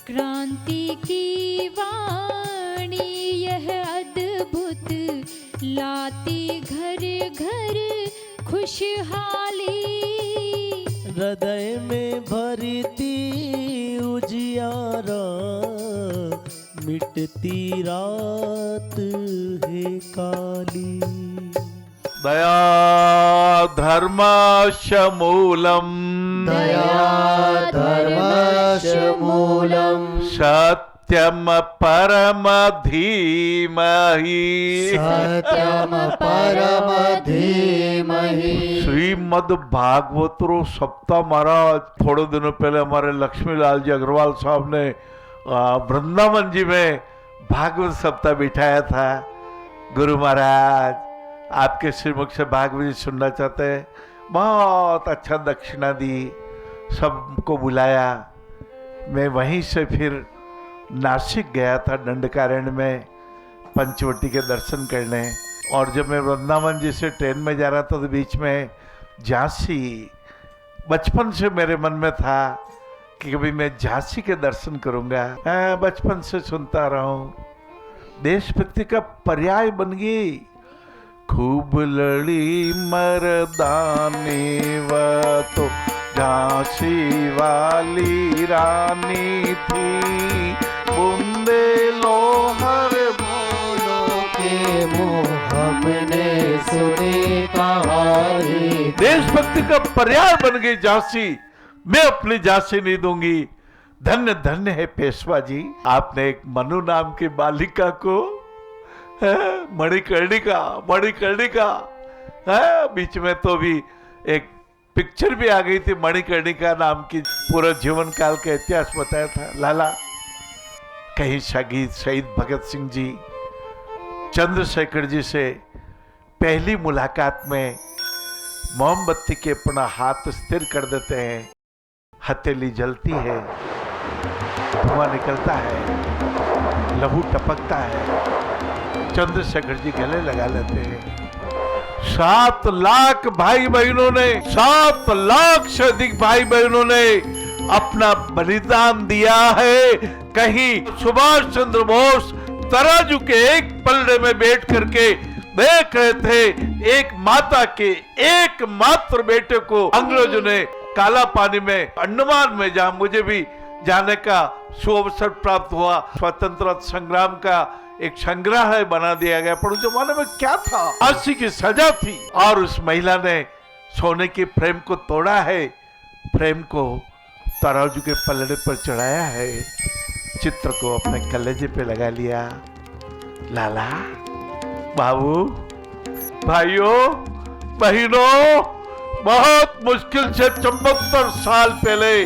क्रांति की वाणी यह अद्भुत लाती घर घर खुशहाली। हृदय में भरती उजियारा मिटती रात है काली। दया धर्मश मूलम दया धर्मश मूलम सत्यम परम धीमहि सत्यम परम धीमहि। श्रीमद् भागवतरो सप्ताह महाराज थोड़े दिनों पहले हमारे लक्ष्मीलाल जी अग्रवाल साहब ने वृंदावन जी में भागवत सप्ताह बिठाया था। गुरु महाराज आपके श्रीमुख से भागवत जी सुनना चाहते हैं। बहुत अच्छा दक्षिणा दी, सबको बुलाया। मैं वहीं से फिर नासिक गया था दंडकारण्य में पंचवटी के दर्शन करने। और जब मैं वृंदावन जी से ट्रेन में जा रहा था तो बीच में झांसी, बचपन से मेरे मन में था कि कभी मैं झांसी के दर्शन करूंगा। बचपन से सुनता रहा हूँ, देशभक्ति का पर्याय बन गई। खूब लड़ी मर्दानी वह तो झांसी वाली रानी थी। बूंदे लोहर बोलो के मुँह हमने सुनी कहानी। देशभक्ति का पर्याय बन गई झांसी। मैं अपनी झांसी नहीं दूंगी। धन्य धन्य है पेशवा जी, आपने एक मनु नाम की बालिका को मणिकर्णिका बीच में तो भी एक पिक्चर भी आ गई थी मणिकर्णिका नाम की। पूरा जीवन काल का इतिहास बताया था लाला। कहीं शहीद भगत सिंह जी चंद्रशेखर जी से पहली मुलाकात में मोमबत्ती के अपना हाथ स्थिर कर देते हैं। हथेली जलती है, धुआं निकलता है, लहू टपकता है। चंद्रशेखर जी गले लगा लेते हैं। 7 लाख भाई बहनों ने, 7 लाख से अधिक भाई बहनों ने अपना बलिदान दिया है। कहीं सुभाष चंद्र बोस तराजू के एक पलड़े में बैठ करके देख रहे थे एक माता के एकमात्र बेटे को अंग्रेजों ने काला पानी में, अंडमान में, जहां मुझे भी जाने का सुअवसर प्राप्त हुआ, स्वतंत्रता संग्राम का एक संग्रहालय बना दिया गया। पर उस जमाने में क्या था, फांसी की सजा थी। और उस महिला ने सोने के फ्रेम को तोड़ा है, फ्रेम को तराजू के पलड़े पर चढ़ाया है, चित्र को अपने कलेजे पे लगा लिया। लाला, बाबू, भाइयों, बहनों, बहुत मुश्किल से 74 साल पहले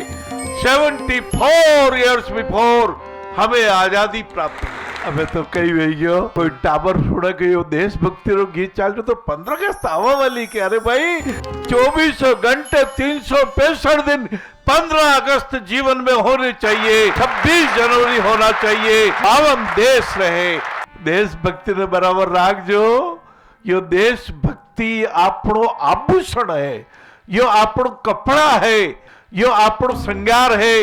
74 इयर्स बिफोर हमें आजादी प्राप्त। अबे तो कई भैया कोई टावर छोड़ा गई हो देशभक्ति रो गीत चाल तो 15 अगस्त आवा वाली के। अरे भाई 24 घंटे 365 दिन 15 अगस्त जीवन में होने चाहिए। 26 जनवरी होना चाहिए। पावन देश रहे। देशभक्ति ने बराबर राख जो यो देशभक्ति आपणो आभूषण है, यो आपणो कपड़ा है, यो आपणो श्रृंगार है।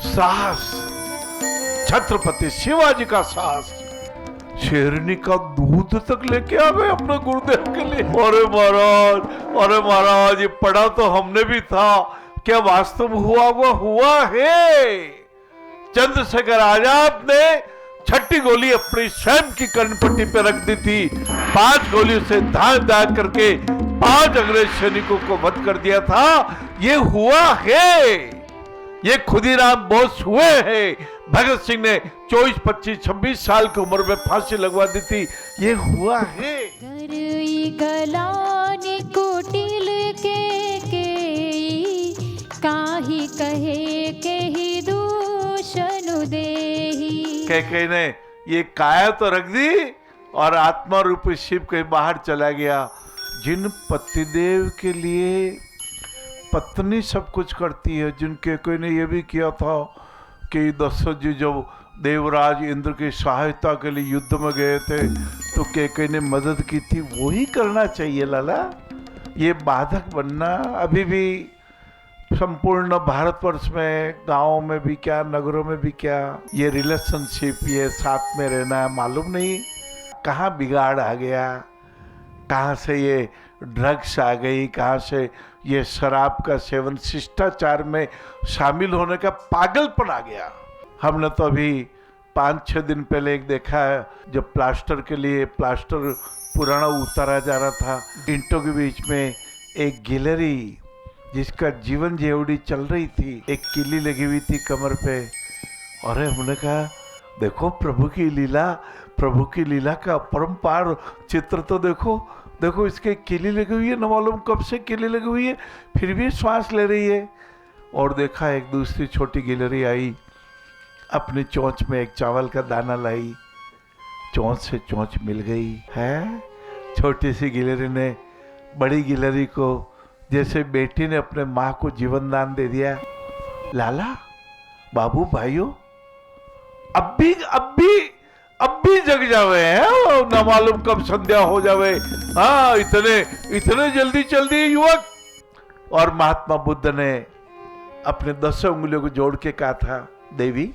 साहस, छत्रपति शिवाजी का साहस, शेरनी का दूध तक लेके आ गए अपने गुरुदेव के लिए। अरे महाराज, ये पढ़ा तो हमने भी था, क्या वास्तव हुआ? वो हुआ है। चंद्रशेखर आजाद ने 6ठी गोली अपनी स्वयं की कर्णपट्टी पे रख दी थी। 5 गोलियों से दाग करके 5 अंग्रेज सैनिकों को वध कर दिया था। ये हुआ है। ये खुदीराम बोस हुए हैं। भगत सिंह ने 24, 25, 26 साल की उम्र में फांसी लगवा दी थी। ये हुआ है। गलानी कोटिल के काही कहे के दूषण देही। कह ने ये काया तो रख दी और आत्मा रूपी शिव के बाहर चला गया। जिन पतिदेव के लिए पत्नी सब कुछ करती है, जिनके कोई ने यह भी किया था कि दशरथ जी जब देवराज इंद्र की सहायता के लिए युद्ध में गए थे तो कई ने मदद की थी, वही करना चाहिए लाला। ये बाधक बनना, अभी भी संपूर्ण भारतवर्ष में, गांवों में भी क्या, नगरों में भी क्या, ये रिलेशनशिप, ये साथ में रहना, मालूम नहीं कहाँ बिगाड़ आ गया, कहाँ से ये ड्रग्स आ गई, कहाँ से ये शराब का सेवन, शिष्टाचार में शामिल होने का पागलपन आ गया। हमने तो अभी 5-6 दिन पहले एक देखा है, जब प्लास्टर के लिए प्लास्टर पुराना उतारा जा रहा था, ईंटों के बीच में एक गिलहरी जिसका जीवन जेवड़ी चल रही थी, एक किली लगी हुई थी कमर पे। अरे हमने कहा देखो प्रभु की लीला, प्रभु की लीला का अपरंपार चित्र तो देखो, देखो इसके किली लगी हुई है, न मालूम कब से किली लगी हुई है, फिर भी श्वास ले रही है। और देखा एक दूसरी छोटी गिलहरी आई, अपनी चोंच में एक चावल का दाना लाई, चोंच से चोंच मिल गई है। छोटी सी गिलहरी ने बड़ी गिलहरी को, जैसे बेटी ने अपने माँ को जीवन दान दे दिया। लाला बाबू भाइयों, अब भी जग जावे हैं, न मालूम कब संध्या हो जावे। हाँ, इतने जल्दी युवक। और महात्मा बुद्ध ने अपने 10 उंगलियों को जोड़ के कहा था, देवी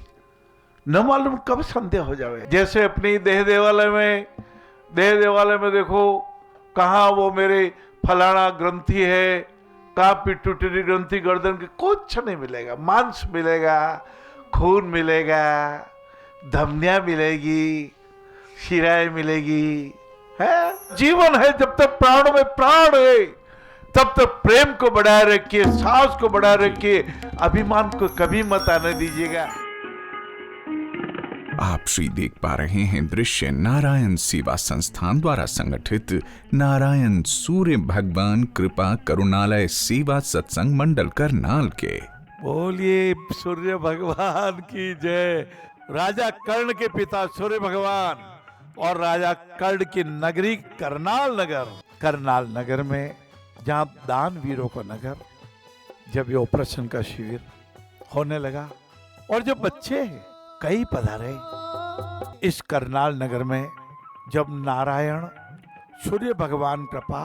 न मालूम कब संध्या हो जावे। जैसे अपनी देह देवालय में देखो कहाँ वो मेरे फलाना ग्रंथि है, कहाँ पिट्यूटरी ग्रंथि गर्दन के, कुछ नहीं मिलेगा। मांस मिलेगा, खून मिलेगा, धमनियां मिलेगी, शिराएं मिलेगी, है। जीवन है जब तक प्राणों में प्राण है, तब तक प्रेम को बढ़ाए रखिए, साहस को बढ़ाए रखिए, अभिमान को कभी मत आने दीजिएगा। आप श्री देख पा रहे हैं दृश्य नारायण सेवा संस्थान द्वारा संगठित नारायण सूर्य भगवान कृपा करुणालय सेवा सत्संग मंडल करनाल के। बोलिए सूर्य भगवान की जय। राजा कर्ण के पिता सूर्य भगवान और राजा कर्ण की नगरी करनाल नगर में, जहाँ दान वीरों का नगर, जब ये ऑपरेशन का शिविर होने लगा और जो बच्चे कई पधारे इस करनाल नगर में, जब नारायण सूर्य भगवान कृपा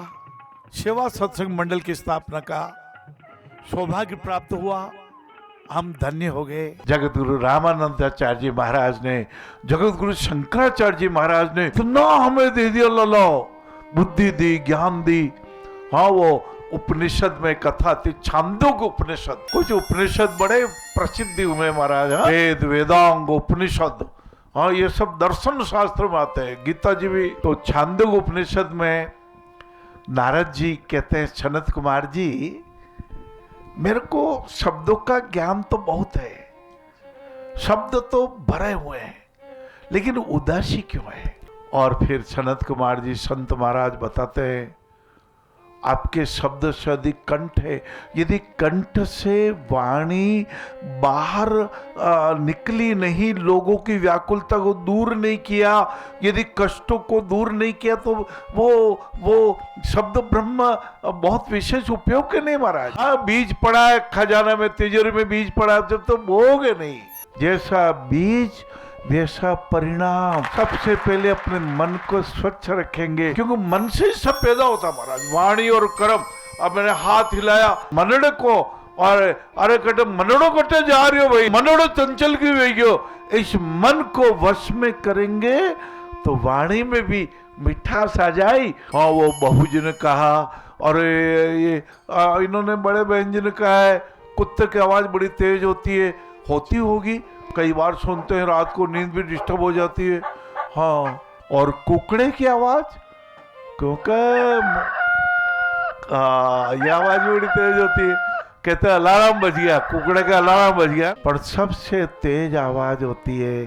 सेवा सत्संग मंडल की स्थापना का सौभाग्य प्राप्त हुआ, हम धन्य हो गए। जगत गुरु रामानंदाचार्य जी महाराज ने, जगत गुरु शंकराचार्य जी महाराज ने इतना हमें दे दिया, ललो बुद्धि दी, ज्ञान दी। हाँ, वो उपनिषद में कथा थी, छांदोग्य उपनिषद। कुछ उपनिषद बड़े प्रसिद्धि हुए महाराज, वेद, वेदांग, उपनिषद, हाँ ये सब दर्शन शास्त्र में आते हैं, गीता जी भी। तो छांदोग्य उपनिषद में नारद जी कहते हैं, सनत कुमार जी मेरे को शब्दों का ज्ञान तो बहुत है, शब्द तो भरे हुए हैं, लेकिन उदासी क्यों है। और फिर सनत कुमार जी संत महाराज बताते हैं, आपके शब्द से अधिक कंठ है। यदि कंठ से वाणी बाहर निकली नहीं, लोगों की व्याकुलता को दूर नहीं किया, यदि कष्टों को दूर नहीं किया, तो वो शब्द ब्रह्म बहुत विशेष उपयोग के नहीं महाराज। हाँ, बीज पड़ा है खजाना में, तिजोरी में बीज पड़ा है, जब तो बोओगे नहीं। जैसा बीज वैसा परिणाम। सबसे पहले अपने मन को स्वच्छ रखेंगे, क्योंकि मन से ही सब पैदा होता महाराज, वाणी और कर्म। अब मैंने हाथ हिलाया मनड़े को, और अरे कटे मनड़ो कटे जा रही हो भाई, मनड़ो चंचल की हो। इस मन को वश में करेंगे तो वाणी में भी मिठास आ जाए। हाँ, वो बहू जी ने कहा, और ये इन्होंने बड़े बहन जी ने कहा है, कुत्ते की आवाज बड़ी तेज होती होगी, कई बार सुनते हैं, रात को नींद भी डिस्टर्ब हो जाती है। हाँ, और कुकड़े की आवाज, क्योंकि ये आवाज बड़ी तेज होती है, कहते हैं अलार्म बज गया, कुकड़े का अलार्म बज गया। पर सबसे तेज आवाज होती है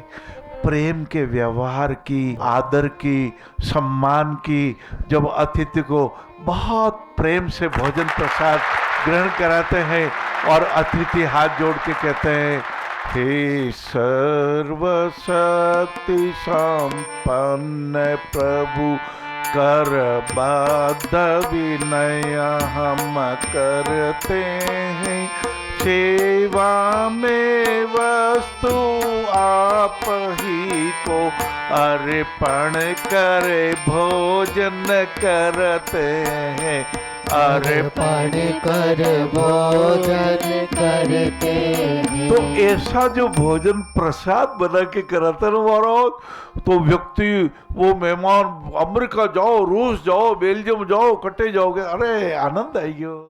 प्रेम के व्यवहार की, आदर की, सम्मान की। जब अतिथि को बहुत प्रेम से भोजन प्रसाद ग्रहण कराते हैं और अतिथि हाथ जोड़ के कहते हैं, हे सर्वशक्ति संपन्न प्रभु, कर बाध विनय हम करते हैं, सेवा में वस्तु आप ही को अर्पण करे भोजन करते हैं, अर्पण कर भोजन करते हैं। तो ऐसा जो भोजन प्रसाद बना के कराता ना महाराज, तो व्यक्ति वो मेहमान अमेरिका जाओ, रूस जाओ, बेल्जियम जाओ, कटे जाओगे, अरे आनंद आएगी।